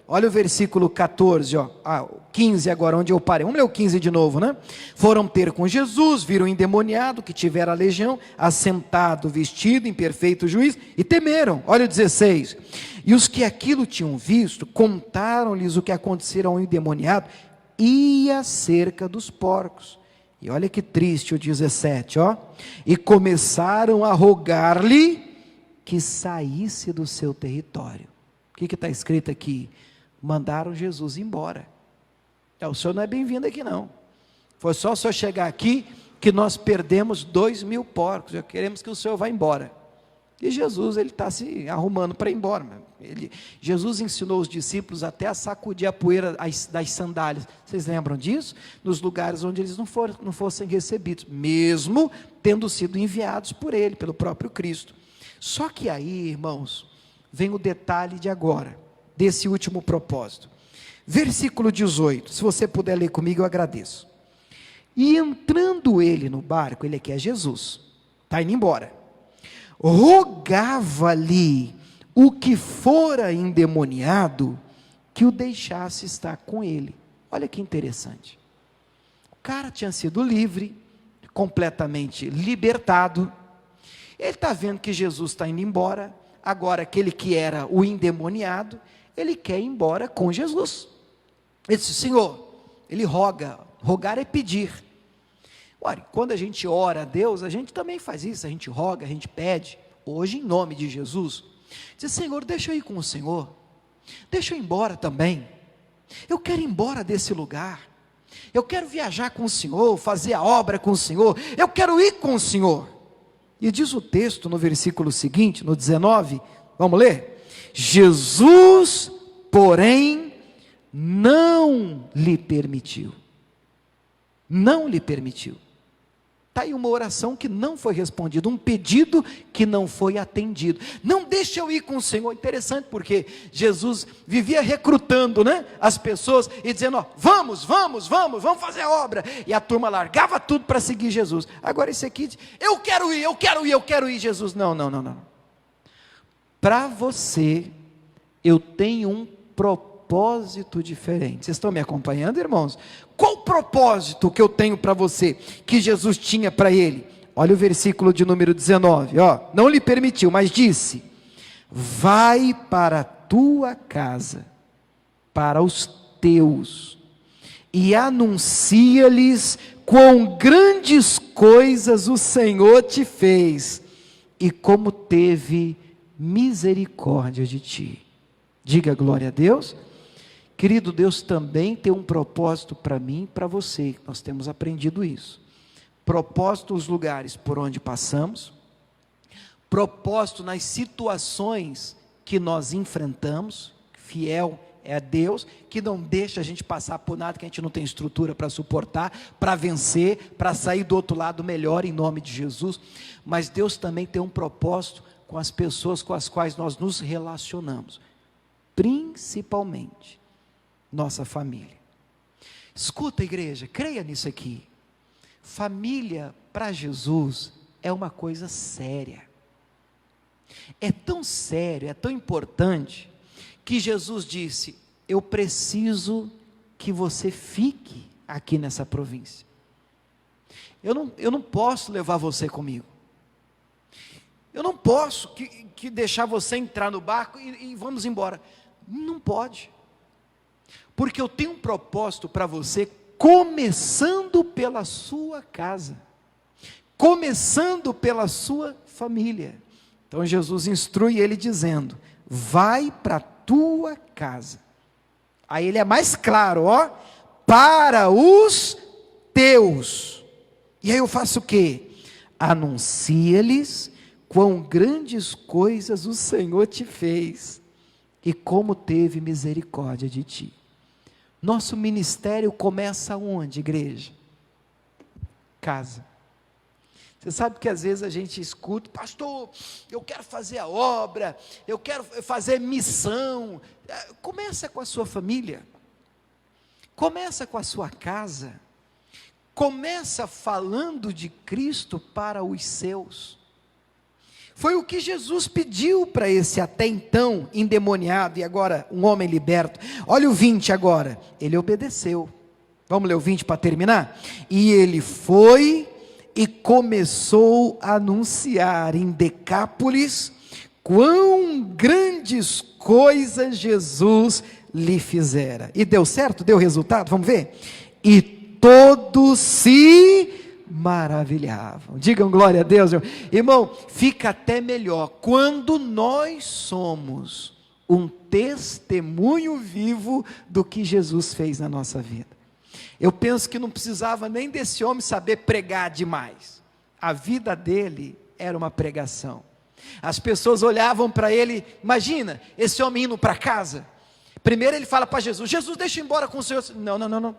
olha o versículo 14, 15 agora, onde eu parei. Vamos ler o 15 de novo, né? Foram ter com Jesus, viram o endemoniado que tivera a legião, assentado, vestido em perfeito juízo, e temeram. Olha o 16. E os que aquilo tinham visto, contaram-lhes o que acontecera ao endemoniado, e acerca dos porcos. E olha que triste o 17, e começaram a rogar-lhe que saísse do seu território. O que está escrito aqui? Mandaram Jesus embora. O senhor não é bem-vindo aqui não, foi só o senhor chegar aqui, que nós perdemos 2.000 porcos, já queremos que o senhor vá embora. E Jesus, ele está se arrumando para ir embora. Jesus ensinou os discípulos até a sacudir a poeira das sandálias. Vocês lembram disso? Nos lugares onde eles não fossem recebidos, mesmo tendo sido enviados por ele, pelo próprio Cristo. Só que aí, irmãos, vem o detalhe de agora, desse último propósito. Versículo 18, se você puder ler comigo, eu agradeço. E entrando ele no barco, ele aqui é Jesus, está indo embora, rogava-lhe o que fora endemoniado, que o deixasse estar com ele. Olha que interessante, o cara tinha sido livre, completamente libertado, ele está vendo que Jesus está indo embora, agora aquele que era o endemoniado, ele quer ir embora com Jesus. Ele disse: Senhor, ele roga, rogar é pedir. Olha, quando a gente ora a Deus, a gente também faz isso, a gente roga, a gente pede, hoje em nome de Jesus, diz: Senhor, deixa eu ir com o Senhor, deixa eu ir embora também, eu quero ir embora desse lugar, eu quero viajar com o Senhor, fazer a obra com o Senhor, eu quero ir com o Senhor. E diz o texto no versículo seguinte, no 19, vamos ler? Jesus, porém, não lhe permitiu. Não lhe permitiu. Está aí uma oração que não foi respondida, um pedido que não foi atendido. Não deixa eu ir com o Senhor. Interessante, porque Jesus vivia recrutando, as pessoas e dizendo: ó, vamos fazer a obra. E a turma largava tudo para seguir Jesus. Agora esse aqui diz: eu quero ir. Jesus: não. Para você, eu tenho um propósito diferente. Vocês estão me acompanhando, irmãos? Qual o propósito que eu tenho para você, que Jesus tinha para ele? Olha o versículo de número 19, não lhe permitiu, mas disse: vai para a tua casa, para os teus, e anuncia-lhes quão grandes coisas o Senhor te fez, e como teve misericórdia de ti. Diga glória a Deus. Querido, Deus também tem um propósito para mim e para você, nós temos aprendido isso. Propósito nos lugares por onde passamos, propósito nas situações que nós enfrentamos. Fiel é Deus, que não deixa a gente passar por nada que a gente não tem estrutura para suportar, para vencer, para sair do outro lado melhor, em nome de Jesus. Mas Deus também tem um propósito com as pessoas com as quais nós nos relacionamos, principalmente nossa família. Escuta, igreja, creia nisso aqui. Família para Jesus é uma coisa séria. É tão sério, é tão importante, que Jesus disse: eu preciso que você fique aqui nessa província. Eu não posso levar você comigo. Eu não posso que deixar você entrar no barco e vamos embora. Não pode. Porque eu tenho um propósito para você, começando pela sua casa, começando pela sua família. Então Jesus instrui ele dizendo: vai para a tua casa. Aí ele é mais claro, para os teus. E aí eu faço o quê? Anuncia-lhes quão grandes coisas o Senhor te fez, e como teve misericórdia de ti. Nosso ministério começa onde, igreja? Casa. Você sabe que às vezes a gente escuta: pastor, eu quero fazer a obra, eu quero fazer missão. Começa com a sua família, começa com a sua casa, começa falando de Cristo para os seus. Foi o que Jesus pediu para esse até então endemoniado, e agora um homem liberto. Olha o 20 agora, ele obedeceu. Vamos ler o 20 para terminar? E ele foi e começou a anunciar em Decápolis quão grandes coisas Jesus lhe fizera. E deu certo? Deu resultado? Vamos ver? E todos se maravilhavam. Digam glória a Deus, irmão. Fica até melhor quando nós somos um testemunho vivo do que Jesus fez na nossa vida. Eu penso que não precisava nem desse homem saber pregar demais. A vida dele era uma pregação. As pessoas olhavam para ele, imagina, esse homem indo para casa. Primeiro ele fala para Jesus: Jesus, deixa eu ir embora com o Senhor. Não.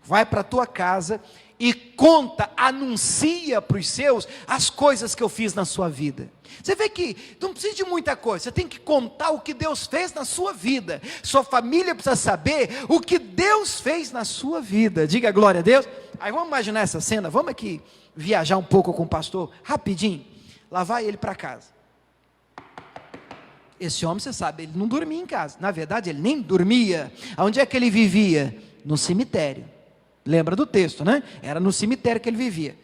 Vai para a tua casa e conta, anuncia para os seus as coisas que eu fiz na sua vida. Você vê que não precisa de muita coisa, você tem que contar o que Deus fez na sua vida. Sua família precisa saber o que Deus fez na sua vida. Diga glória a Deus. Aí vamos imaginar essa cena, vamos aqui viajar um pouco com o pastor, rapidinho. Lá vai ele para casa. Esse homem, você sabe, ele não dormia em casa. Na verdade, ele nem dormia. Onde é que ele vivia? No cemitério. Lembra do texto, né? Era no cemitério que ele vivia.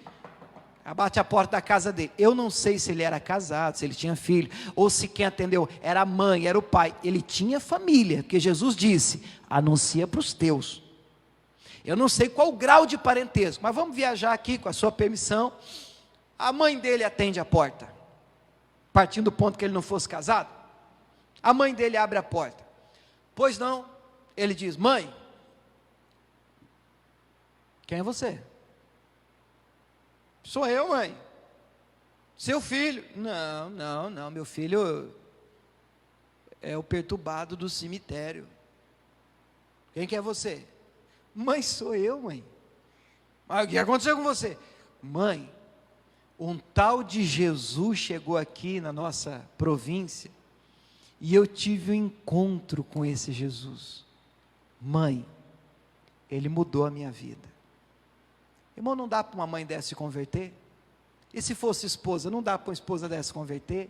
Bate a porta da casa dele. Eu não sei se ele era casado, se ele tinha filho, ou se quem atendeu era a mãe, era o pai. Ele tinha família, porque Jesus disse: anuncia para os teus. Eu não sei qual o grau de parentesco, mas vamos viajar aqui com a sua permissão. A mãe dele atende a porta, partindo do ponto que ele não fosse casado. A mãe dele abre a porta. Pois não, ele diz: mãe, quem é você? Sou eu, mãe. Seu filho? Não, meu filho é o perturbado do cemitério. Quem que é você? Mãe, sou eu, mãe. Mas o que aconteceu com você? Mãe, um tal de Jesus chegou aqui na nossa província e eu tive um encontro com esse Jesus. Mãe, ele mudou a minha vida. Irmão, não dá para uma mãe dessa se converter? E se fosse esposa, não dá para uma esposa dessa se converter?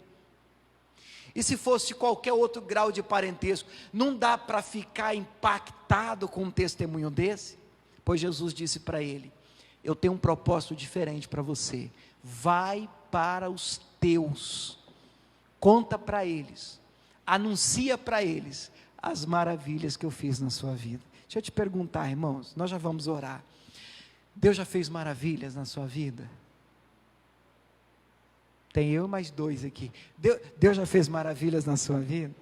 E se fosse qualquer outro grau de parentesco, não dá para ficar impactado com um testemunho desse? Pois Jesus disse para ele: eu tenho um propósito diferente para você. Vai para os teus, conta para eles, anuncia para eles as maravilhas que eu fiz na sua vida. Deixa eu te perguntar, irmãos, nós já vamos orar. Deus já fez maravilhas na sua vida? Tem eu mais dois aqui. Deus já fez maravilhas na sua vida?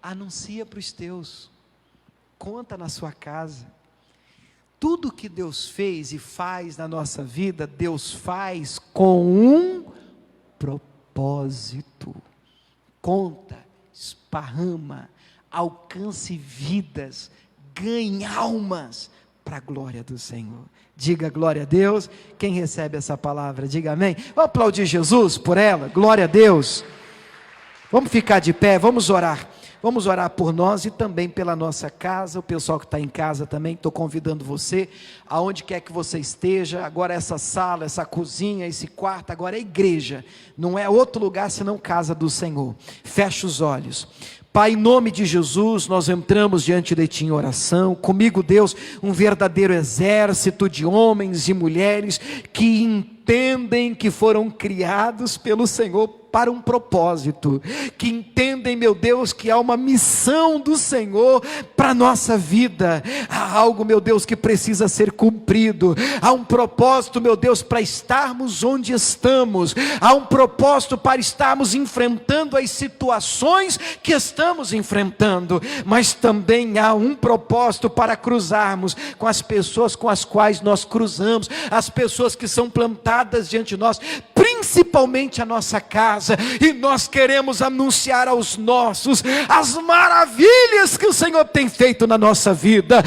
Anuncia para os teus, conta na sua casa. Tudo que Deus fez e faz na nossa vida, Deus faz com um propósito. Conta, esparrama, alcance vidas, ganhe almas para a glória do Senhor. Diga glória a Deus. Quem recebe essa palavra, diga amém. Vamos aplaudir Jesus por ela, glória a Deus. Vamos ficar de pé, vamos orar. Vamos orar por nós e também pela nossa casa. O pessoal que está em casa também, estou convidando você, aonde quer que você esteja. Agora essa sala, essa cozinha, esse quarto, agora é igreja, não é outro lugar senão casa do Senhor. Feche os olhos. Pai, em nome de Jesus, nós entramos diante de Ti em oração. Comigo, Deus, um verdadeiro exército de homens e mulheres que entendem que foram criados pelo Senhor para um propósito, que entendem, meu Deus, que há uma missão do Senhor para a nossa vida. Há algo, meu Deus, que precisa ser cumprido. Há um propósito, meu Deus, para estarmos onde estamos. Há um propósito para estarmos enfrentando as situações que estamos enfrentando, mas também há um propósito para cruzarmos com as pessoas com as quais nós cruzamos, as pessoas que são plantadas diante de nós, principalmente a nossa casa, e nós queremos anunciar aos nossos as maravilhas que o Senhor tem feito na nossa vida.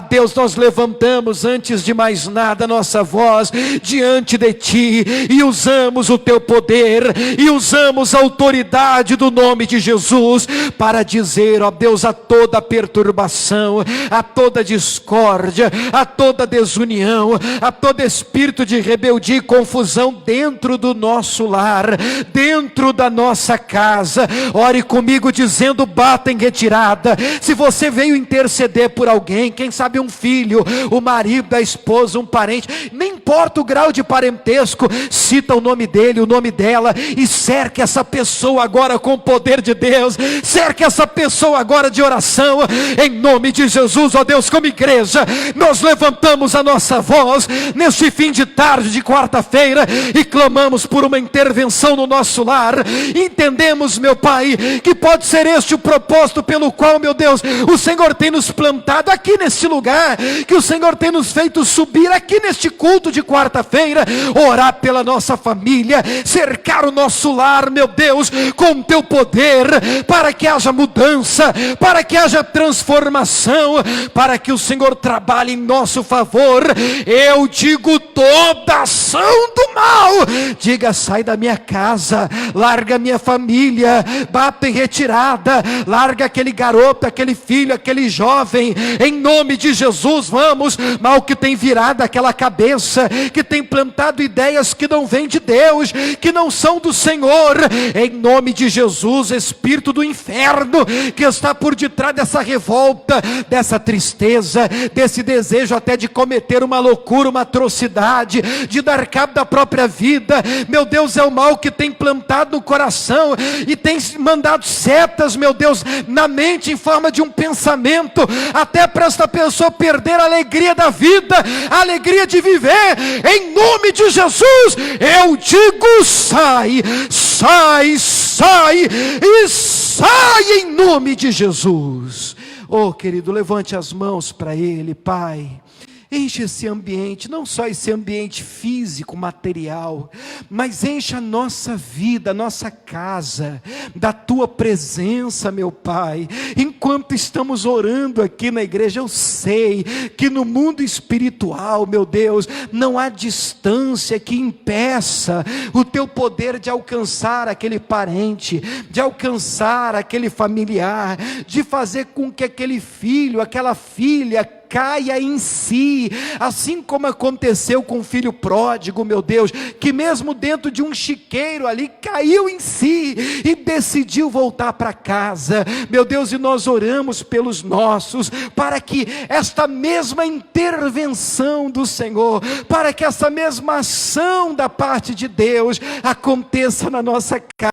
Deus, nós levantamos antes de mais nada a nossa voz diante de Ti, e usamos o Teu poder, e usamos a autoridade do nome de Jesus, para dizer, ó Deus, a toda perturbação, a toda discórdia, a toda desunião, a todo espírito de rebeldia e confusão dentro do nosso lar, dentro da nossa casa. Ore comigo dizendo: bata em retirada. Se você veio interceder por alguém, quem sabe um filho, o marido, a esposa, um parente, nem importa o grau de parentesco, cita o nome dele, o nome dela, e cerque essa pessoa agora com o poder de Deus. Cerque essa pessoa agora de oração, em nome de Jesus. Ó Deus, como igreja, nós levantamos a nossa voz neste fim de tarde de quarta-feira e clamamos clamamos por uma intervenção no nosso lar. Entendemos, meu Pai, que pode ser este o propósito pelo qual, meu Deus, o Senhor tem nos plantado aqui neste lugar, que o Senhor tem nos feito subir aqui neste culto de quarta-feira, orar pela nossa família, cercar o nosso lar, meu Deus, com o teu poder, para que haja mudança, para que haja transformação, para que o Senhor trabalhe em nosso favor. Eu digo, toda ação do mal, diga: sai da minha casa, larga minha família, bata em retirada, larga aquele garoto, aquele filho, aquele jovem, em nome de Jesus. Vamos, mal que tem virado aquela cabeça, que tem plantado ideias que não vêm de Deus, que não são do Senhor, em nome de Jesus. Espírito do inferno que está por detrás dessa revolta, dessa tristeza, desse desejo até de cometer uma loucura, uma atrocidade, de dar cabo da própria vida, meu Deus, é o mal que tem plantado no coração e tem mandado setas, meu Deus, na mente, em forma de um pensamento, até para esta pessoa perder a alegria da vida, a alegria de viver. Em nome de Jesus, eu digo: sai, sai, sai e sai em nome de Jesus. Oh, querido, levante as mãos para Ele. Pai, enche esse ambiente, não só esse ambiente físico, material, mas enche a nossa vida, a nossa casa, da Tua presença, meu Pai. Enquanto estamos orando aqui na igreja, eu sei que no mundo espiritual, meu Deus, não há distância que impeça o Teu poder de alcançar aquele parente, de alcançar aquele familiar, de fazer com que aquele filho, aquela filha caia em si, assim como aconteceu com o filho pródigo, meu Deus, que mesmo dentro de um chiqueiro ali, caiu em si e decidiu voltar para casa, meu Deus. E nós oramos pelos nossos, para que esta mesma intervenção do Senhor, para que essa mesma ação da parte de Deus aconteça na nossa casa,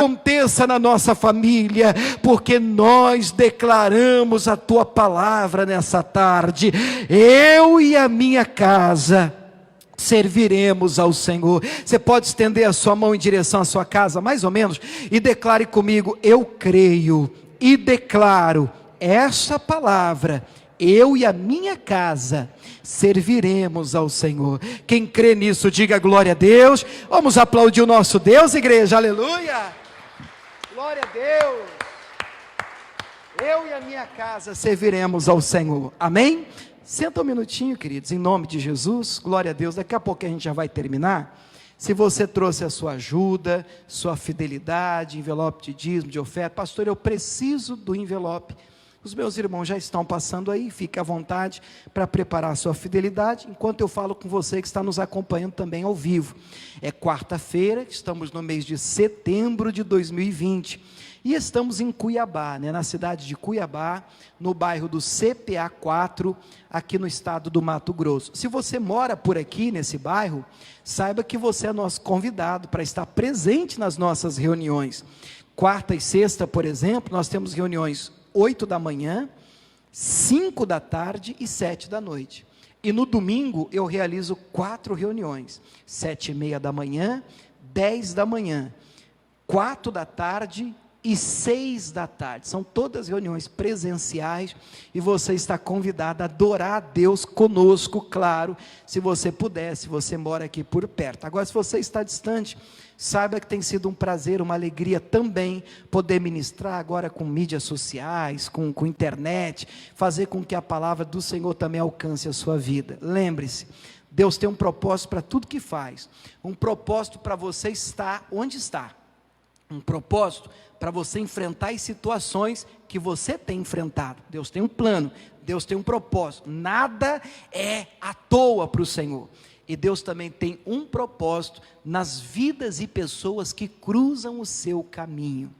aconteça na nossa família, porque nós declaramos a Tua palavra nessa tarde: eu e a minha casa serviremos ao Senhor. Você pode estender a sua mão em direção à sua casa, mais ou menos, e declare comigo: eu creio e declaro essa palavra, eu e a minha casa serviremos ao Senhor. Quem crê nisso, diga glória a Deus. Vamos aplaudir o nosso Deus, igreja, aleluia. Glória a Deus. Eu e a minha casa serviremos ao Senhor. Amém? Senta um minutinho, queridos, em nome de Jesus. Glória a Deus. Daqui a pouco a gente já vai terminar. Se você trouxe a sua ajuda, sua fidelidade, envelope de dízimo, de oferta, pastor, eu preciso do envelope. Os meus irmãos já estão passando aí, fique à vontade para preparar a sua fidelidade, enquanto eu falo com você que está nos acompanhando também ao vivo. É quarta-feira, estamos no mês de setembro de 2020, e estamos em Cuiabá, na cidade de Cuiabá, no bairro do CPA 4, aqui no estado do Mato Grosso. Se você mora por aqui, nesse bairro, saiba que você é nosso convidado para estar presente nas nossas reuniões. Quarta e sexta, por exemplo, nós temos reuniões 8 da manhã, 5 da tarde e 7 da noite. E no domingo eu realizo 4 reuniões, 7:30 da manhã, 10 da manhã, 4 da tarde e 6 da tarde. São todas reuniões presenciais e você está convidado a adorar a Deus conosco, claro, se você puder, se você mora aqui por perto. Agora, se você está distante, saiba que tem sido um prazer, uma alegria também poder ministrar agora com mídias sociais, com internet, fazer com que a palavra do Senhor também alcance a sua vida. Lembre-se, Deus tem um propósito para tudo que faz, um propósito para você estar onde está, um propósito para você enfrentar as situações que você tem enfrentado. Deus tem um plano, Deus tem um propósito, nada é à toa para o Senhor. E Deus também tem um propósito nas vidas e pessoas que cruzam o seu caminho.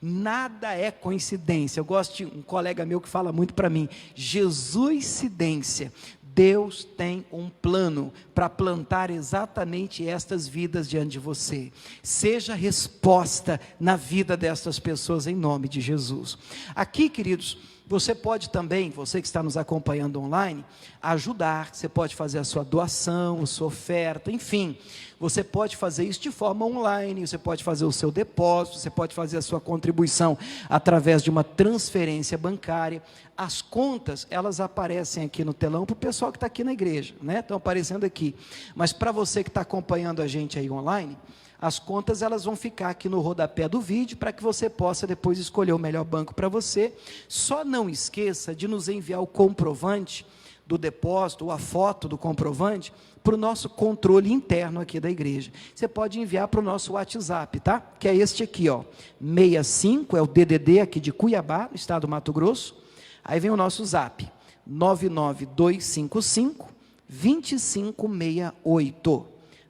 Nada é coincidência. Eu gosto de um colega meu que fala muito para mim: Jesuscidência. Deus tem um plano para plantar exatamente estas vidas diante de você. Seja resposta na vida destas pessoas em nome de Jesus. Aqui, queridos, Você pode também, você que está nos acompanhando online, ajudar. Você pode fazer a sua doação, a sua oferta, enfim. Você pode fazer isso de forma online, você pode fazer o seu depósito, você pode fazer a sua contribuição através de uma transferência bancária. As contas, elas aparecem aqui no telão para o pessoal que está aqui na igreja, né? Estão aparecendo aqui. Mas para você que está acompanhando a gente aí online, as contas elas vão ficar aqui no rodapé do vídeo, para que você possa depois escolher o melhor banco para você. Só não esqueça de nos enviar o comprovante do depósito, ou a foto do comprovante, para o nosso controle interno aqui da igreja. Você pode enviar para o nosso WhatsApp, tá? Que é este aqui, ó, 65, é o DDD aqui de Cuiabá, no estado do Mato Grosso. Aí vem o nosso zap, 99255 2568.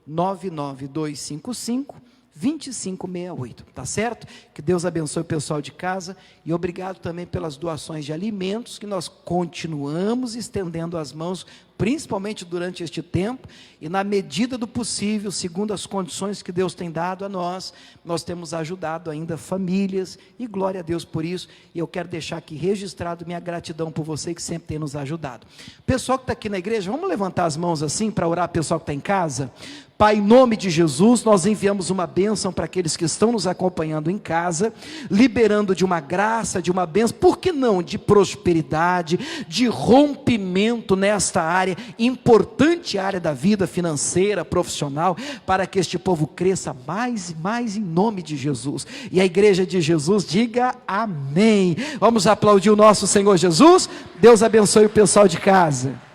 99255-2568, tá certo? Que Deus abençoe o pessoal de casa, e obrigado também pelas doações de alimentos, que nós continuamos estendendo as mãos, principalmente durante este tempo, e na medida do possível, segundo as condições que Deus tem dado a nós temos ajudado ainda famílias, e glória a Deus por isso. E eu quero deixar aqui registrado minha gratidão por você que sempre tem nos ajudado. Pessoal que está aqui na igreja, vamos levantar as mãos assim, para orar. Pessoal que está em casa. Pai, em nome de Jesus, nós enviamos uma bênção para aqueles que estão nos acompanhando em casa, liberando de uma graça, de uma bênção, por que não, de prosperidade, de rompimento nesta área, importante área da vida financeira, profissional, para que este povo cresça mais e mais em nome de Jesus. E a igreja de Jesus diga amém. Vamos aplaudir o nosso Senhor Jesus. Deus abençoe o pessoal de casa.